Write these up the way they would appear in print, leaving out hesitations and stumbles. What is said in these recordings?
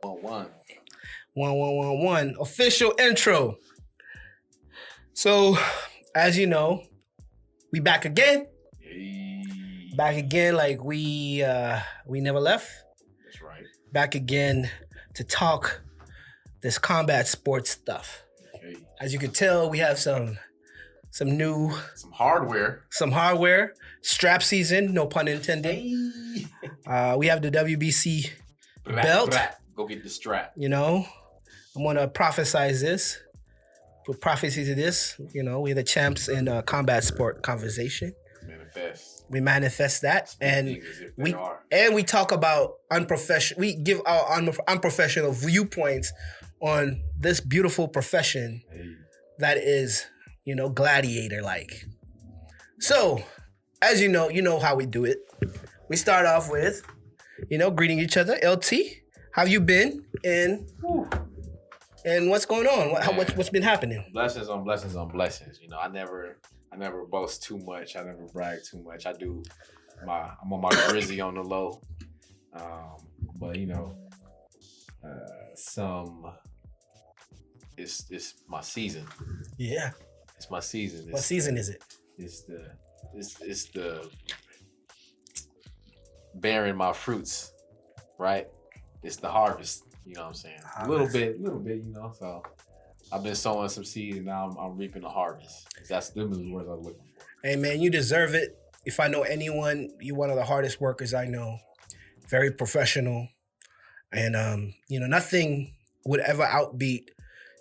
1-1. 1-1-1-1. Official intro. So, as you know, we back again. Hey. Back again like we never left. That's right. Back again to talk this combat sports stuff. Okay. As you can tell, we have some new Some hardware. strap season, no pun intended. Hey. We have the WBC belt. Go get the strap. You know, I'm gonna prophesize this. Put prophecy to this. You know, we're the champs in combat sport conversation. Manifest. We manifest that, and we talk about unprofessional. We give our unprofessional viewpoints on this beautiful profession that is, you know, gladiator like. So, as you know how we do it. We start off with, you know, greeting each other. LT, how you been? And what's going on? What's been happening? Blessings on blessings on blessings. You know, I never boast too much. I never brag too much. I'm on my Grizzy on the low. But you know, it's my season. Yeah. It's my season. What season is it? It's the bearing my fruits, right? It's the harvest. You know what I'm saying? A little bit, you know. So I've been sowing some seeds, and now I'm reaping the harvest. That's the words I'm looking for. Hey man, you deserve it. If I know anyone, you're one of the hardest workers I know. Very professional, and you know, nothing would ever outbeat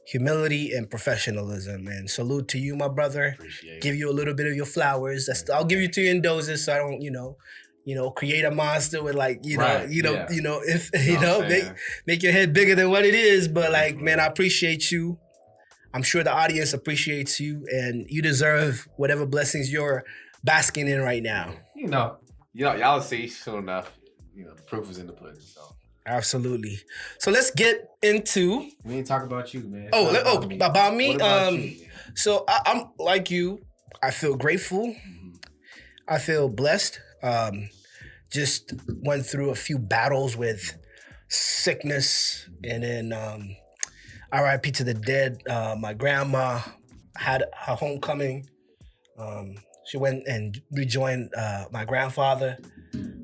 humility and professionalism. And salute to you, my brother. Appreciate Give you a little bit of your flowers. I'll give you 2 in doses, so I don't, you know, create a monster with like, make your head bigger than what it is. But like, man, I appreciate you. I'm sure the audience appreciates you, and you deserve whatever blessings you're basking in right now. You know, y'all see soon enough. You know, the proof is in the pudding. So absolutely. So let's get into. We ain't talk about you, man. About me. What about you, man? So I'm like you. I feel grateful. Mm-hmm. I feel blessed. Just went through a few battles with sickness, and then RIP to the dead. My grandma had her homecoming. She went and rejoined my grandfather.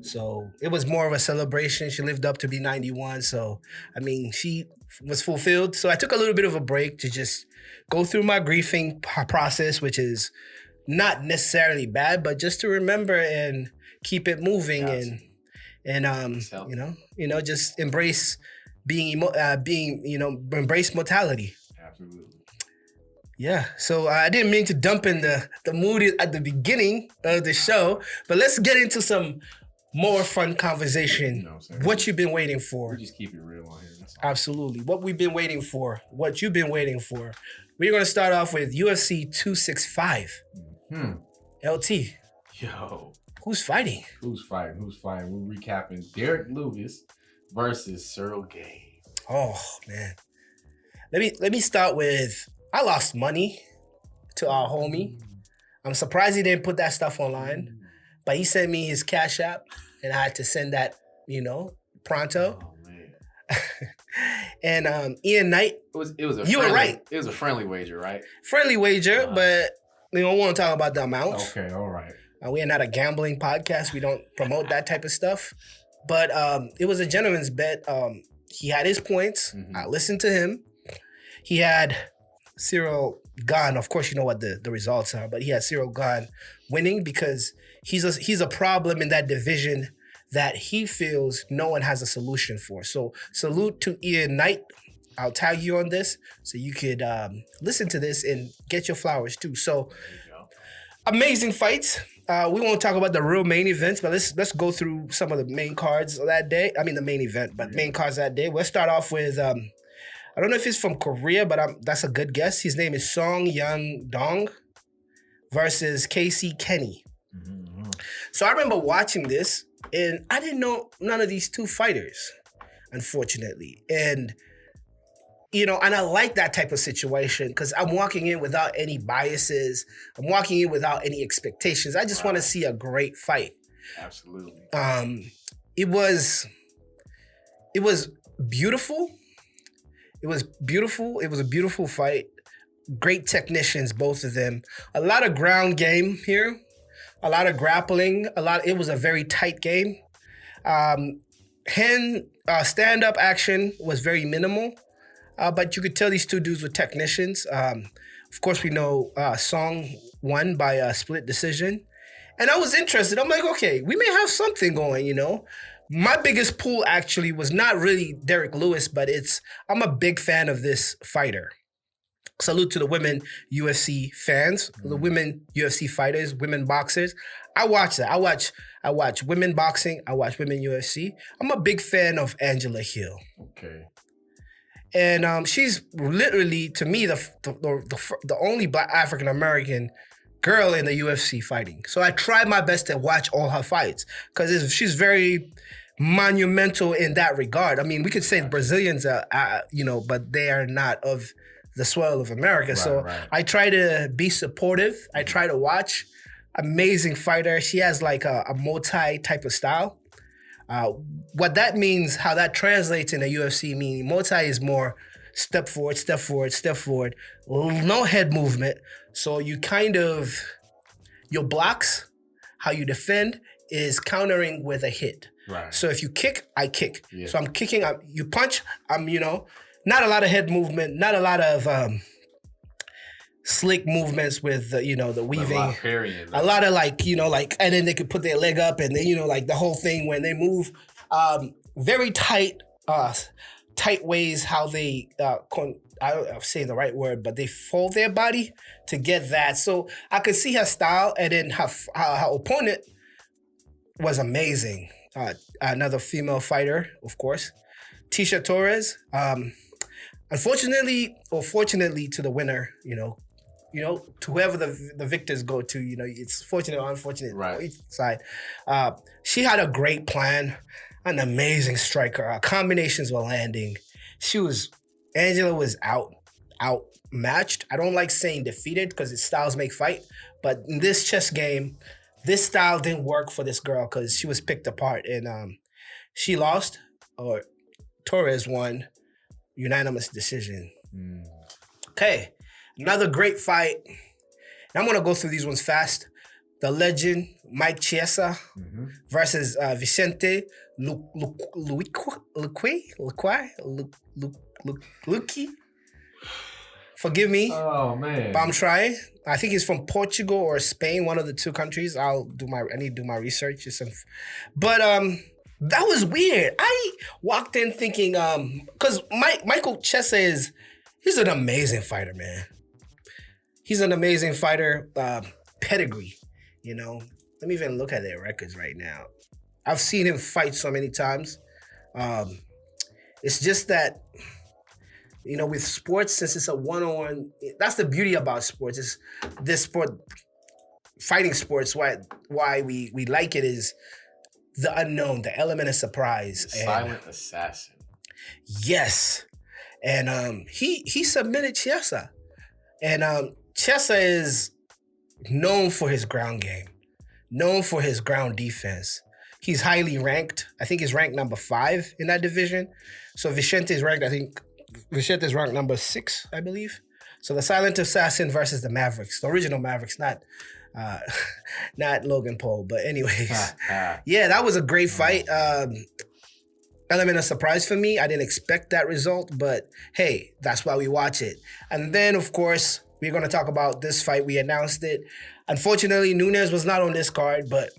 So it was more of a celebration. She lived up to be 91. So, I mean, she was fulfilled. So I took a little bit of a break to just go through my grieving process, which is not necessarily bad, but just to remember and keep it moving, and just embrace embrace mortality. Absolutely. Yeah. So I didn't mean to dump in the mood at the beginning of the show, but let's get into some more fun conversation. You know what you've been waiting for. We just keep it real on here. Absolutely. What we've been waiting for. What you've been waiting for. We're going to start off with UFC 265. LT. Yo. Who's fighting? Who's fighting? We're recapping Derek Lewis versus Cyril Gane. Oh, man. Let me start with, I lost money to our homie. I'm surprised he didn't put that stuff online, but he sent me his Cash App, and I had to send that, pronto. Oh, man. And Ian Knight. You were right. It was a friendly wager, right? Friendly wager, but we don't want to talk about the amount. Okay, all right. We are not a gambling podcast. We don't promote that type of stuff. But it was a gentleman's bet. He had his points. Mm-hmm. I listened to him. He had Cyril Gane. Of course, you know what the results are, but he had Cyril Gane winning because he's a problem in that division that he feels no one has a solution for. So salute to Ian Knight. I'll tag you on this so you could listen to this and get your flowers too. So amazing fights. We won't talk about the real main events, but let's go through some of the main cards that day. I mean the main event, but main cards that day. We'll start off with I don't know if he's from Korea, but that's a good guess. His name is Song Young Dong versus Casey Kenny. Mm-hmm. So I remember watching this, and I didn't know none of these two fighters, unfortunately. And and I like that type of situation because I'm walking in without any biases. I'm walking in without any expectations. I just want to see a great fight. Absolutely. It was beautiful. It was beautiful. It was a beautiful fight. Great technicians, both of them. A lot of ground game here. A lot of grappling. It was a very tight game. Stand-up action was very minimal. But you could tell these two dudes were technicians. Of course, we know Song won by a split decision. And I was interested. I'm like, okay, we may have something going, you know. My biggest pull actually was not really Derek Lewis, but I'm a big fan of this fighter. Salute to the women UFC fans, the women UFC fighters, women boxers. I watch that. I watch women boxing. I watch women UFC. I'm a big fan of Angela Hill. Okay. And she's literally, to me, the only Black African American girl in the UFC fighting. So I try my best to watch all her fights because she's very monumental in that regard. I mean, we could say the Brazilians are, but they are not of the soil of America. Right. I try to be supportive. I try to watch. Amazing fighter. She has like a multi type of style. What that means, how that translates in the UFC, meaning multi is more step forward, step forward, step forward, no head movement. So you your blocks, how you defend is countering with a hit. Right. So if you kick, I kick. Yeah. So I'm kicking, you punch, not a lot of head movement, not a lot of slick movements with the weaving. A lot of and then they could put their leg up and then, the whole thing when they move. Very tight ways how they, I don't know if I'm saying the right word, but they fold their body to get that. So I could see her style, and then her opponent was amazing. Another female fighter, of course. Tisha Torres. Unfortunately, or fortunately to the winner, to whoever the victors go to, it's fortunate or unfortunate on each side. She had a great plan, an amazing striker. Her combinations were landing. Angela was outmatched. I don't like saying defeated because styles make fight, but in this chess game, this style didn't work for this girl because she was picked apart and she lost, or Torres won, unanimous decision. Okay, another great fight. And I'm gonna go through these ones fast. The legend Mike Chiesa versus Vicente Luque. Forgive me. Oh man. But I'm trying. I think he's from Portugal or Spain, one of the two countries. I need to do my research. But that was weird. I walked in thinking, because Michael Chiesa he's an amazing fighter, man. He's an amazing fighter, pedigree, Let me even look at their records right now. I've seen him fight so many times. It's just that, with sports, since it's a one-on-one, that's the beauty about sports. Is this sport, fighting sports, why we like it is the unknown, the element of surprise. Silent assassin. Yes. And he submitted Chiesa. And Chiesa is known for his ground game, known for his ground defense. He's highly ranked. I think he's ranked number 5 in that division. So Vicente's ranked number 6, I believe. So the silent assassin versus the Mavericks, the original Mavericks, not Logan Paul. But anyways, yeah, that was a great fight. Element of surprise for me. I didn't expect that result, but hey, that's why we watch it. And then, of course, we're going to talk about this fight. We announced it. Unfortunately, Nunes was not on this card, but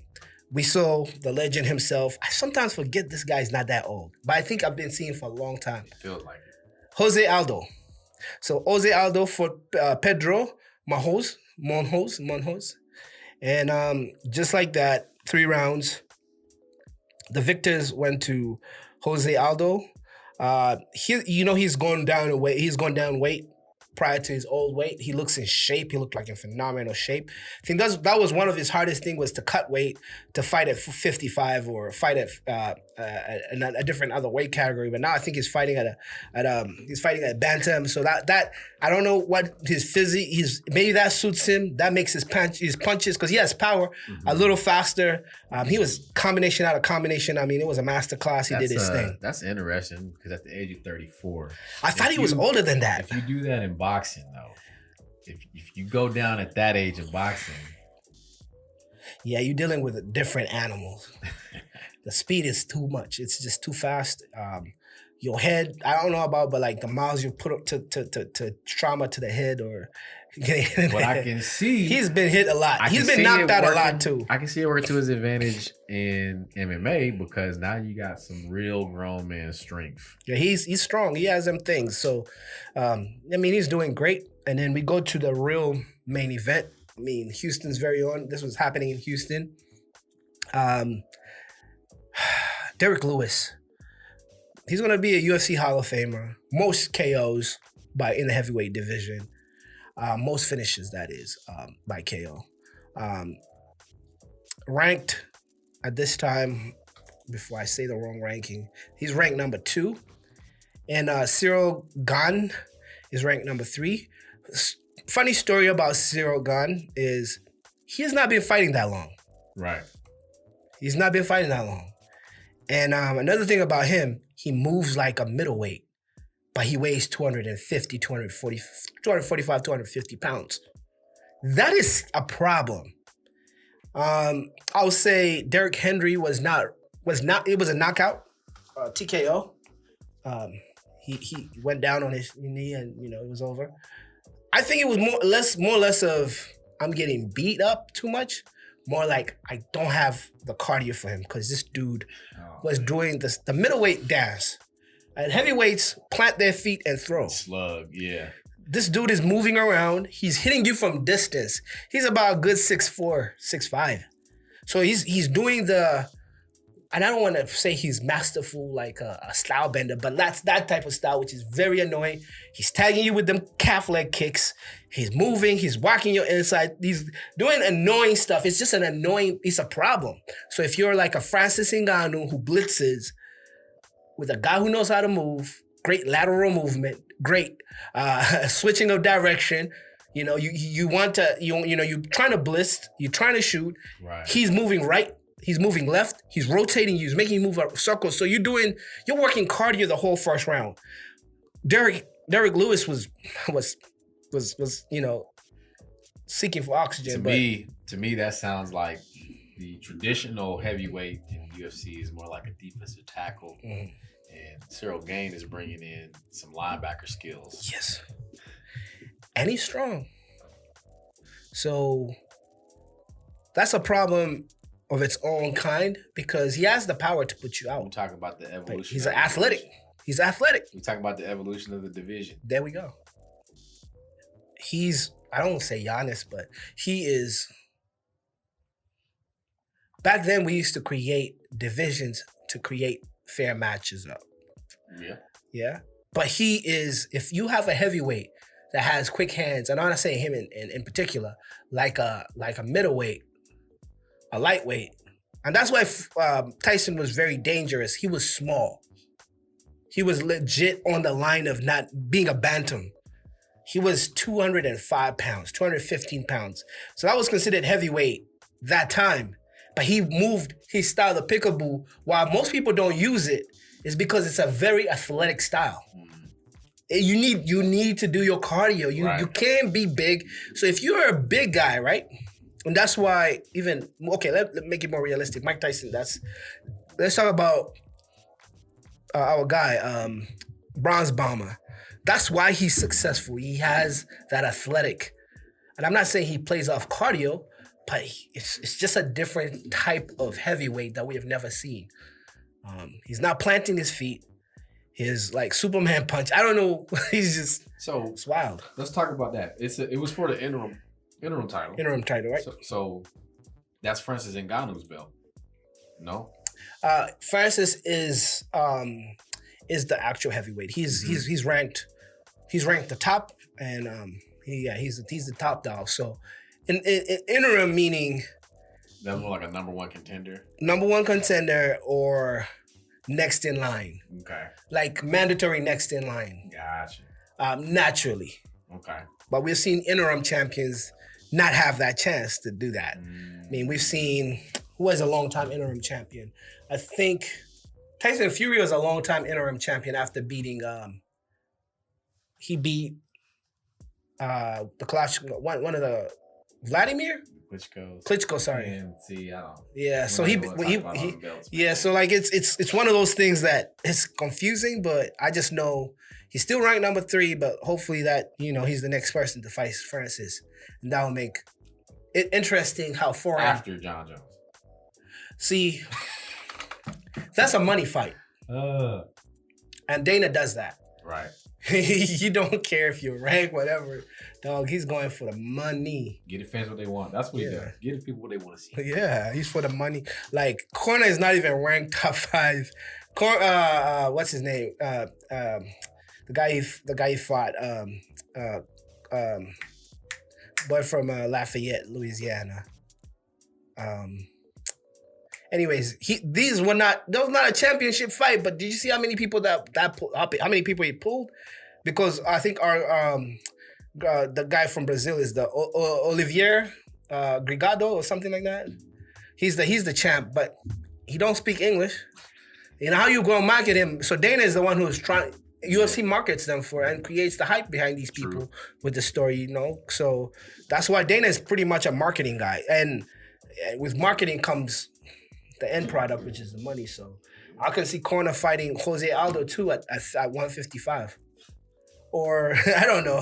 we saw the legend himself. I sometimes forget this guy's not that old, but I think I've been seeing him for a long time. Feels like it. Jose Aldo. So Jose Aldo for Pedro Monjos. And just like that, 3 rounds. The victors went to Jose Aldo. He's gone down weight. He's gone down weight prior to his old weight. He looks in shape. He looked like in phenomenal shape. I think that was one of his hardest things, was to cut weight, to fight at 55 or fight at a different other weight category. But now I think he's fighting at bantam. So that I don't know what his physique. Maybe that suits him. That makes his punches, because he has power, a little faster. He was combination out of combination. I mean, it was a master class. He did his thing. That's interesting, because at the age of 34, I thought he was older than that. If you do that in boxing, though, if you go down at that age of boxing, yeah, you're dealing with different animals. The speed is too much. It's just too fast. Your head, I don't know about, but like the miles you put up to trauma to the head, or what I can see, he's been hit a lot. He's been knocked out a lot too. I can see it work to his advantage in MMA, because now you got some real grown man strength. Yeah, he's strong. He has them things. So, I mean, he's doing great. And then we go to the real main event. I mean, Houston's very own. This was happening in Houston. Derek Lewis. He's going to be a UFC Hall of Famer. Most KOs in the heavyweight division. Most finishes, that is, by KO. Ranked at this time, before I say the wrong ranking, he's ranked number 2. And Cyril Gane is ranked number 3. Funny story about Cyril Gane is he has not been fighting that long. Right. He's not been fighting that long. And another thing about him, he moves like a middleweight, but he weighs 250, 240, 245, 250 pounds. That is a problem. I'll say Derrick Henry it was a knockout, TKO. He went down on his knee and, it was over. I think it was more or less of, I'm getting beat up too much. More like I don't have the cardio for him, because this dude was doing the middleweight dance. And heavyweights plant their feet and throw. Slug, yeah. This dude is moving around. He's hitting you from distance. He's about a good 6'4", 6'5". So he's doing and I don't want to say he's masterful like a style bender, but that's that type of style, which is very annoying. He's tagging you with them calf leg kicks. He's moving. He's walking your inside. He's doing annoying stuff. It's just it's a problem. So if you're like a Francis Ngannou who blitzes with a guy who knows how to move, great lateral movement, great switching of direction, you're trying to blitz, you're trying to shoot. Right. He's moving right. He's moving left. He's rotating you. He's making you move a circle. So you're working cardio the whole first round. Derek Lewis was seeking for oxygen. To me, that sounds like the traditional heavyweight in UFC is more like a defensive tackle, and Cyril Gane is bringing in some linebacker skills. Yes, and he's strong. So that's a problem of its own kind, because he has the power to put you out. We're talking about the evolution. But he's athletic. He's athletic. We're talking about the evolution of the division. There we go. I don't want to say Giannis, but he is. Back then, we used to create divisions to create fair matches up. Yeah. Yeah. But he is, if you have a heavyweight that has quick hands, and I'm not saying him in particular, like a middleweight, a lightweight. And that's why Tyson was very dangerous. He was small. He was legit on the line of not being a bantam. He was 205 pounds, 215 pounds. So that was considered heavyweight that time. But he moved his style, the peekaboo, while most people don't use it, is because it's a very athletic style. You need to do your cardio. You can't be big. So if you're a big guy, right? And that's why let make it more realistic. Mike Tyson, let's talk about our guy, Bronze Bomber. That's why he's successful. He has that athletic. And I'm not saying he plays off cardio, but it's just a different type of heavyweight that we have never seen. He's not planting his feet. His like Superman punch. I don't know. It's wild. Let's talk about that. It was for the interim title. Interim title, right? So that's Francis Ngannou's belt. No? Francis is the actual heavyweight. He's ranked the top and he's the top dog. So, in interim meaning that's more like a number one contender. Number one contender or next in line. Okay. Like mandatory next in line. Gotcha. Naturally. Okay. But we've seen interim champions not have that chance to do that. I mean, we've seen who was a long-time interim champion. I think Tyson Fury was a long-time interim champion after beating. He beat the Clash one of the Vladimir. Klitschko, sorry. And see, I don't. Yeah, so he so like it's one of those things that it's confusing, but I just know he's still ranked number 3, but hopefully that he's the next person to fight Francis, and that will make it interesting how foreign after John Jones. See, that's a money fight, and Dana does that. Right. You don't care if you're ranked, whatever. Dog, he's going for the money. Get the fans what they want. That's what he does. Get the people what they want to see. Yeah, he's for the money. Like, Corner is not even ranked top 5. What's his name? The guy he fought. Boy from Lafayette, Louisiana. Anyways, that was not a championship fight, but did you see how many people how many people he pulled? Because I think our the guy from Brazil is the Olivier Grigado or something like that. He's the champ, but he don't speak English. You know how you gonna market him? So Dana is the one who's trying. UFC markets them for and creates the hype behind these people with the story, So that's why Dana is pretty much a marketing guy, and with marketing comes the end product, which is the money. So I can see Corner fighting Jose Aldo too at 155. Or I don't know.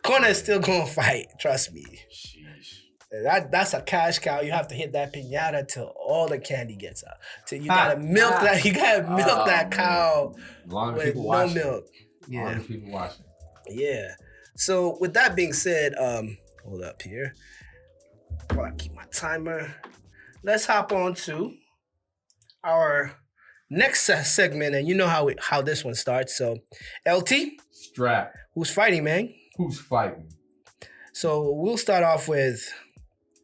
Corner is still gonna fight. Trust me. Sheesh. That's a cash cow. You have to hit that piñata till all the candy gets out. Till you gotta milk that. You gotta milk that cow with no milk. Yeah. Long as people watching. Yeah. So with that being said, hold up here. While I keep my timer. Let's hop on to our next segment, and you know how this one starts. So, LT, strap. Who's fighting, man? Who's fighting? So we'll start off with,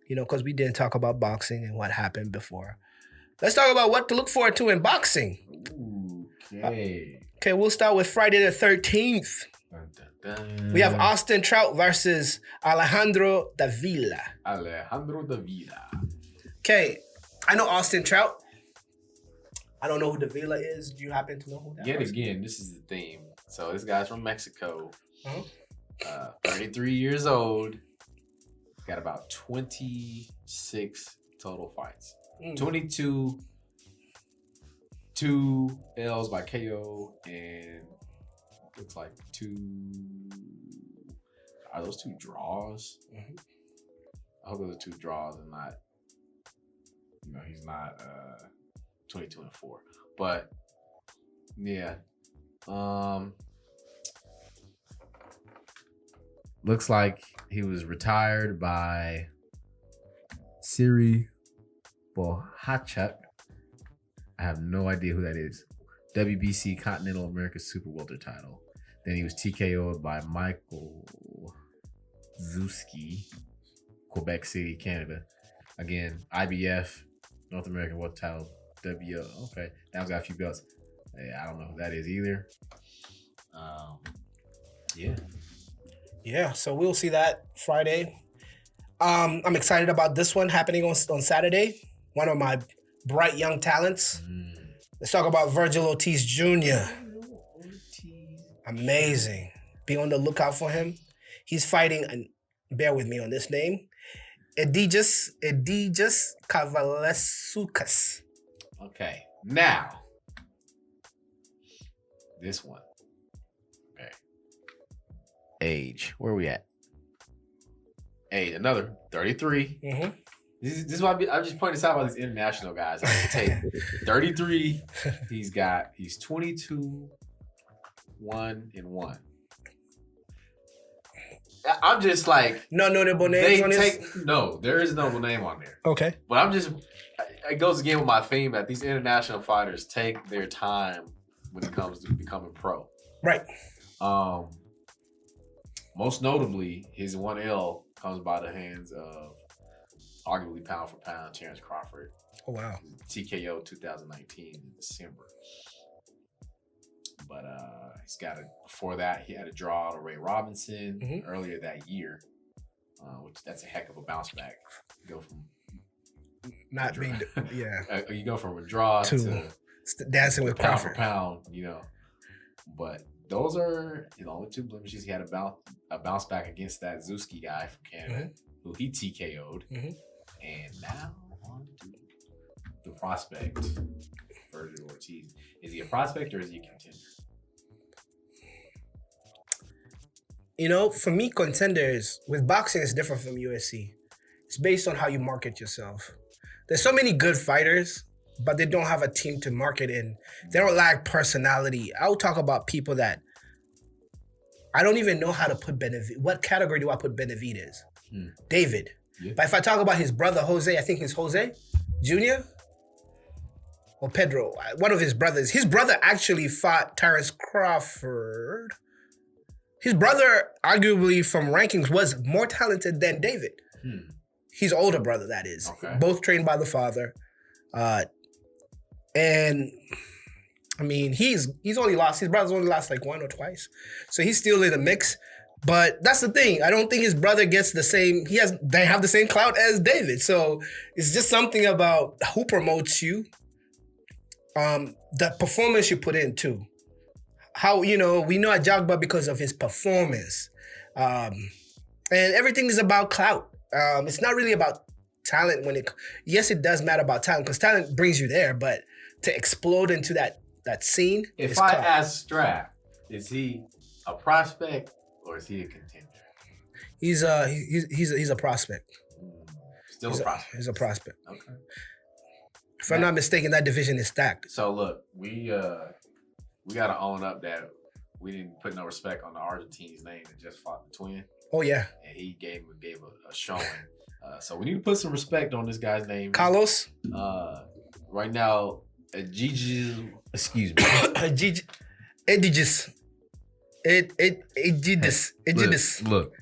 because we didn't talk about boxing and what happened before. Let's talk about what to look forward to in boxing. Okay. Okay, we'll start with Friday the 13th. Dun, dun, dun. We have Austin Trout versus Alejandro Davila. Okay, I know Austin Trout. I don't know who Davila is. Do you happen to know who that is? Yet again, this is the theme. So this guy's from Mexico. 33 years old. Got about 26 total fights. 22, 2 L's by KO, and looks like 2. Are those 2 draws? I hope those are 2 draws and not. He's not 22-4. But yeah. Looks like he was retired by Siri Bohachuk. I have no idea who that is. WBC Continental America Super Welter title. Then he was TKO'd by Michael Zuski, Quebec City, Canada. Again, IBF, North American Welter title, Okay, now he's got a few belts. I don't know who that is either. Yeah, so we'll see that Friday. I'm excited about this one happening on Saturday. One of my bright young talents. Let's talk about Virgil Ortiz Jr. Amazing. Be on the lookout for him. He's fighting, and bear with me on this name, Edijas Kavalesukas. Okay, now this one. Okay, age. Where are we at? Age. Another 33. This is why I'm just pointing this out about these international guys. I take 33. He's 22, 1-1. I'm just like no notable names on this. No, there is no name on there. Okay, but I'm just. It goes again with my theme that these international fighters take their time when it comes to becoming pro. Right. Most notably, his 1L comes by the hands of arguably pound for pound Terrence Crawford. Oh, wow. TKO 2019 in December. But he's got before that, he had a draw to Ray Robinson earlier that year, which that's a heck of a bounce back. You go from you go from a draw to dancing with pound Crawford. for pound, But those are the only two blemishes. He had a bounce back against that Zuski guy from Canada, who he TKO'd. And now on to the prospect, Virgil Ortiz. Is he a prospect or is he a contender? For me, contenders with boxing is different from UFC. It's based on how you market yourself. There's so many good fighters, but they don't have a team to market in. They don't lack personality. I'll talk about people that I don't even know how to put Benavidez. What category do I put Benavidez? David. Yeah. But if I talk about his brother, Jose, I think it's Jose Jr. or Pedro, one of his brothers. His brother actually fought Terrence Crawford. His brother, arguably from rankings, was more talented than David. His older brother, that is. Okay. Both trained by the father. And I mean, he's only lost, his brother's only lost like one or twice. So he's still in the mix. But that's the thing. I don't think his brother gets the same, they have the same clout as David. So it's just something about who promotes you. The performance you put in too. How, we know Ajagba because of his performance. And everything is about clout. It's not really about talent yes, it does matter about talent because talent brings you there, but to explode into that scene. If I ask Strap, is he a prospect or is he a contender? He's a prospect. Still a prospect. He's a prospect. Okay. If I'm not mistaken, that division is stacked. So look, we gotta own up that we didn't put no respect on the Argentine's name that just fought the twin. Oh yeah. And he gave a showing. So we need to put some respect on this guy's name. Carlos. Right now, Gigi. Excuse me. Edidis. Look.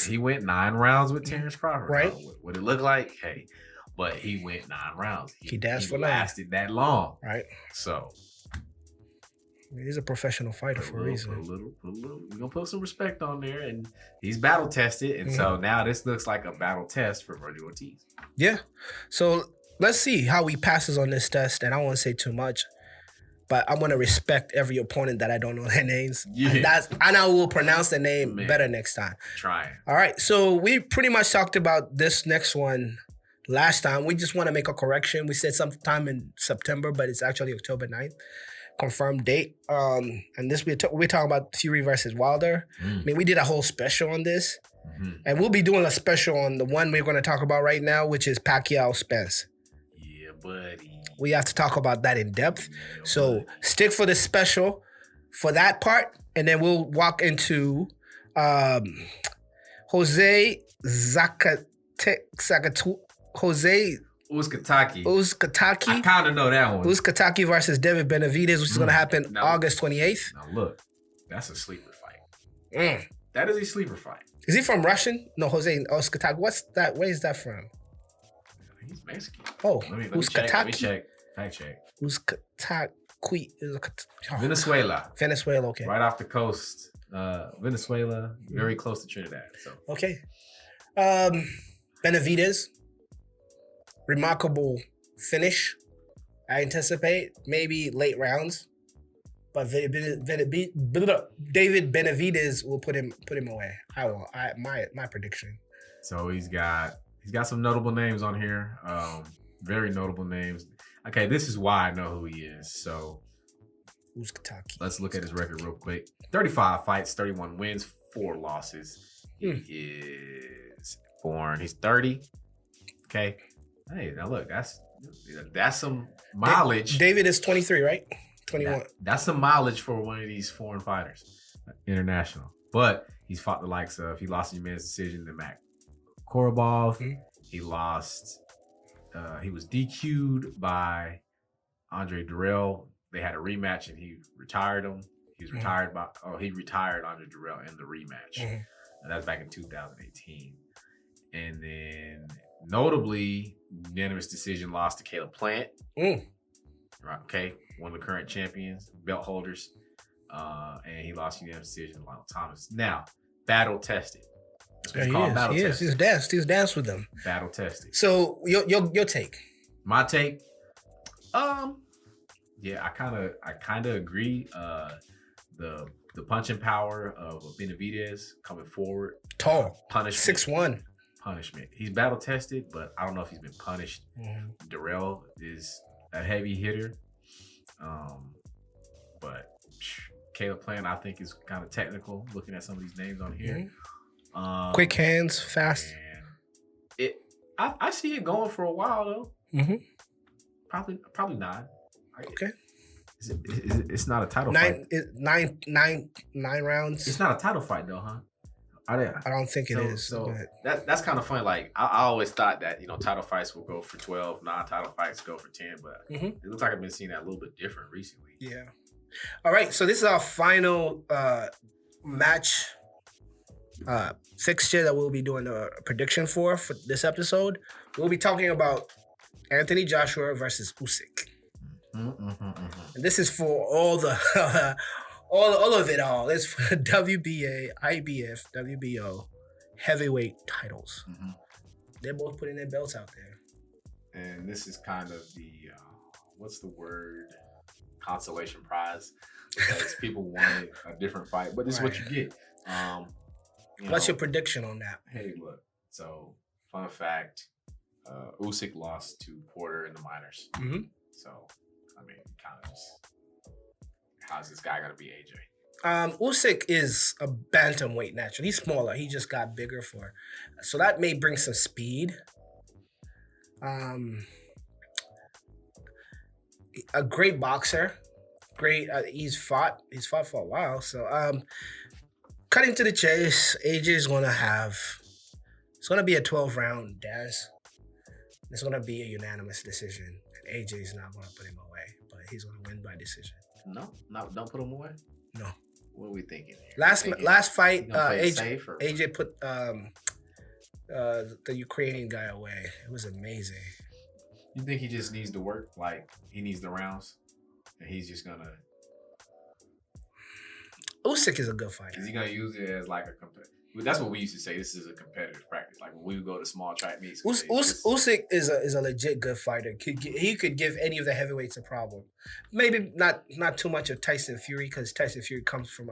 He went 9 rounds with Terrence Crawford. Right. What it looked like, hey. But he went 9 rounds. He danced for 9. Lasted that long. Right. So. He's a professional fighter for a reason. We're going to put some respect on there. And he's battle tested. And so now this looks like a battle test for Virgil Ortiz. Yeah. So let's see how he passes on this test. And I won't say too much. But I'm going to respect every opponent that I don't know their names. Yeah. And I will pronounce the name better next time. Trying. All right. So we pretty much talked about this next one last time. We just want to make a correction. We said sometime in September, but it's actually October 9th. Confirmed date. And this we're talking about Fury versus Wilder. I mean, we did a whole special on this. And we'll be doing a special on the one we're going to talk about right now, which is Pacquiao Spence. Yeah, buddy. We have to talk about that in depth. So stick for the special for that part. And then we'll walk into Jose Uzcategui. I kind of know that one. Uzcategui versus David Benavidez, which is going to happen August 28th. Now look, that's a sleeper fight. That is a sleeper fight. Is he from Russian? No, Jose Uzcategui. What's that? Where is that from? He's Mexican. Oh, let me check. Fact check. Uzcategui. Venezuela. Venezuela, okay. Right off the coast. Venezuela, very close to Trinidad. So okay. Benavidez. Remarkable finish. I anticipate maybe late rounds, but David Benavidez will put him away. My prediction. So he's got some notable names on here. Very notable names. Okay, this is why I know who he is. So let's look at his record real quick. 35 fights, 31 wins, 4 losses. He is born. He's 30. Okay. Hey, now look, that's some mileage. David is 23, right? 21. That's some mileage for one of these foreign fighters, international. But he's fought the likes of, he lost a man's decision to Matt Korobov. He lost, he was DQ'd by Andre Durrell. They had a rematch and he retired him. He was retired he retired under Durrell in the rematch. And that's back in 2018. And then notably, unanimous decision loss to Caleb Plant. Right, okay, one of the current champions, belt holders. And he lost unanimous decision to Lionel Thomas. Now, battle tested. He's danced with them. Battle tested. So your take. My take. Yeah, I kind of agree. The punching power of Benavidez coming forward. Tall. Punishment. 6'1". Punishment. He's battle tested, but I don't know if he's been punished. Durrell is a heavy hitter. But Caleb Plant, I think, is kind of technical. Looking at some of these names on here. Quick hands, fast. And I see it going for a while though. Probably not. Okay. It's not a title fight. Nine rounds. It's not a title fight though, huh? I don't think it is. So that's kind of funny. Like I always thought that title fights will go for 12, non-title fights go for 10, but it looks like I've been seeing that a little bit different recently. Yeah. All right. So this is our final match fixture that we'll be doing a prediction for this episode. We'll be talking about Anthony Joshua versus Usyk. And this is for all the all of it all. It's for WBA, IBF, WBO heavyweight titles. They're both putting their belts out there. And this is kind of the what's the word? Consolation prize, because people wanted a different fight, but this is what you get. What's your prediction on that? Hey, look. So, fun fact: Usyk lost to Porter in the minors. So, I mean, kind of just how's this guy gonna be AJ? Usyk is a bantamweight naturally. He's smaller. He just got bigger so that may bring some speed. A great boxer, he's fought for a while. So, cutting to the chase, AJ is it's gonna be a 12-round dance. It's gonna be a unanimous decision. And AJ is not gonna put him away, but he's gonna win by decision. No, don't put him away. No. What are we thinking here? Last fight, AJ put the Ukrainian guy away. It was amazing. You think he just needs to work? Like, he needs the rounds? And he's just going to... Usyk is a good fighter. Is he going to use it as like a... That's what we used to say. This is a competitive practice. Like, when we would go to small track meets... Usyk is a legit good fighter. He could give any of the heavyweights a problem. Maybe not too much of Tyson Fury, because Tyson Fury comes from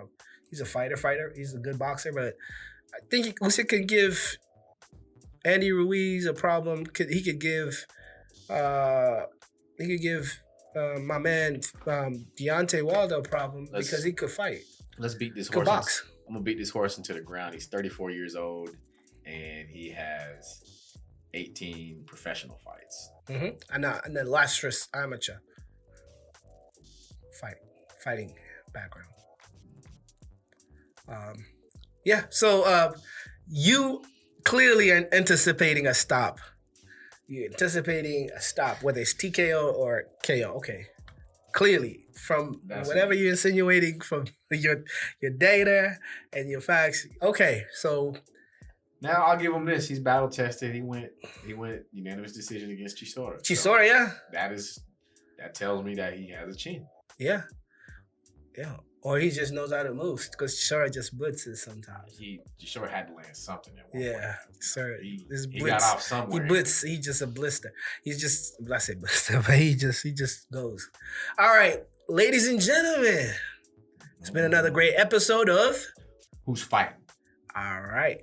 he's a fighter. He's a good boxer, but I think Usyk could give Andy Ruiz a problem. He could give my man Deontay Wilder a problem because he could fight. Let's beat this horse. Box. I'm gonna beat this horse into the ground. He's 34 years old and he has 18 professional fights. And an illustrious amateur fighting background. So you clearly are anticipating a stop. You're anticipating a stop, whether it's TKO or KO. Okay. Clearly, from whatever you're insinuating from your data and your facts. Okay, so now I'll give him this. He's battle tested. He went unanimous decision against Chisora. Chisora, yeah. That tells me that he has a chin. Yeah. Or he just knows how to move, because Chisora just blitzes sometimes. Chisora had to land something at one point. Sir. He got off somewhere. He's just a blister. I say blister, but he just goes. All right, ladies and gentlemen, it's been another great episode of Who's Fighting? All right.